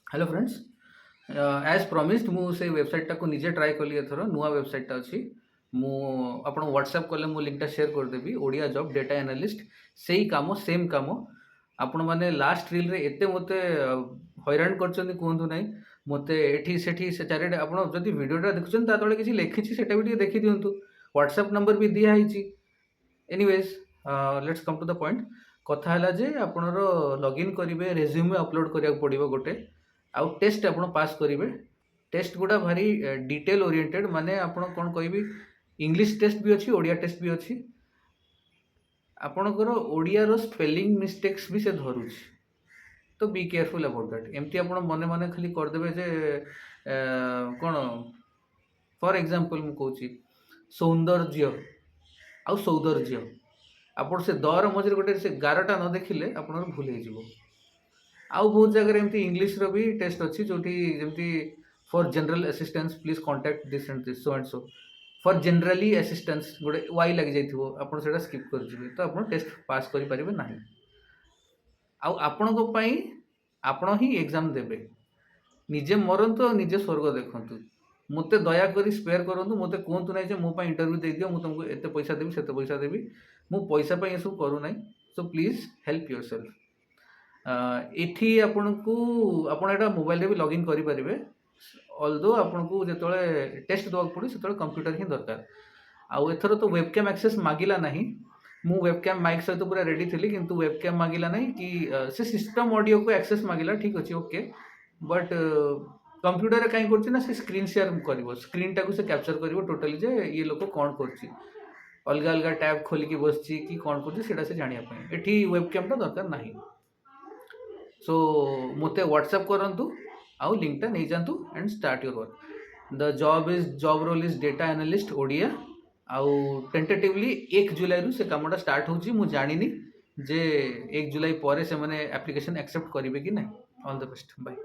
Hello friends, as promised मु से website टाको निजे ट्राई कली एथर नुआ वेबसाइट अच्छी मु आपन व्हाट्सएप कले मु लिंक टा शेयर कर देबी ओडिया जॉब डेटा एनालिस्ट सेही काम सेम काम आपण माने लास्ट रील रे एते मते हैरान करछन कोहंतु नै मते एठी सेठी से चारिडे आपण जदी वीडियोटा देखुछन ता तळे किछि लेखिछि सेटा भी देखि दियंतु व्हाट्सएप नंबर भी दिया हिछि anyways let's come to the point कथा हला जे आपणर लॉगिन करिवे रेज्यूमे अपलोड करिया पड़िबो गोटे आउ टेस्ट आपण पास करिवे टेस्ट गुडा भारी डिटेल ओरिएंटेड माने आपण कोन कहबी इंग्लिश टेस्ट भी अछि ओडिया टेस्ट भी अछि आपणकर ओडिया रो स्पेलिंग मिस्टेक्स भी से धरुछि तो बी केयरफुल अबाउट दैट एमती आपण मने मने खाली कर देबे जे कोन फॉर एग्जांपल मु कहूची सौंदर्य आउ सौंदर्य आपण से दर मझे गोटे से गारटा न देखिले आपण भूल हो जिवो आउ बहुत जगह एमती इंग्लिश रो भी टेस्ट अच्छी जोटी जेमती for general assistance please contact this so and so for generally assistance गोटे वाई लग जाइथिबो आपण सेटा स्किप कर जिवे तो आपण टेस्ट पास करि परिबे नाही आउ आपण को पई आपण ही एग्जाम देबे निजे मरंतु निजे स्वर्ग देखंतु मते दया करी स्पेयर करंतु मते कोंतु नै जे मो पई इंटरव्यू दे दियो मु तुमको एते पैसा देबी सेते पैसा देबी मु पैसा पई एसु करू नै सो प्लीज हेल्प योरसेल्फ एठी आपनको आपण एटा मोबाइल रे भी लॉगिन करि परिबे ऑल्दो आपनको जेतोळे टेस्ट दवा पड़ी सेतोळे कंप्यूटर ही दरकार आउ एथर तो वेबकैम एक्सेस मागिला नाही मु वेबकैम माइक सहित पूरा रेडी थिली किंतु वेबकैम मागिला नाही कि से सिस्टम ऑडियो को एक्सेस मागिला ठीक अछि ओके बट कंप्यूटर रे काई करछि ना से स्क्रीन शेयर करबो स्क्रीन टाको से कैप्चर करबो टोटली जे ये लोक कोन करछि अलग अलग टैब खोली की बसछि कि कोन करछि सेटा से जानिया पई एठी वेबकैम टा दरकार नाही सो मते व्हाट्सएप करंतु आउ लिंक टा नै जानतु and start your work the job role is data analyst Odia आउ टेंटेटिवली 1 जुलाई रु से कामटा स्टार्ट होची मु जानिनी जे 1 जुलाई परे से माने एप्लीकेशन एक्सेप्ट करिवे कि नै ऑल द बेस्ट बाय।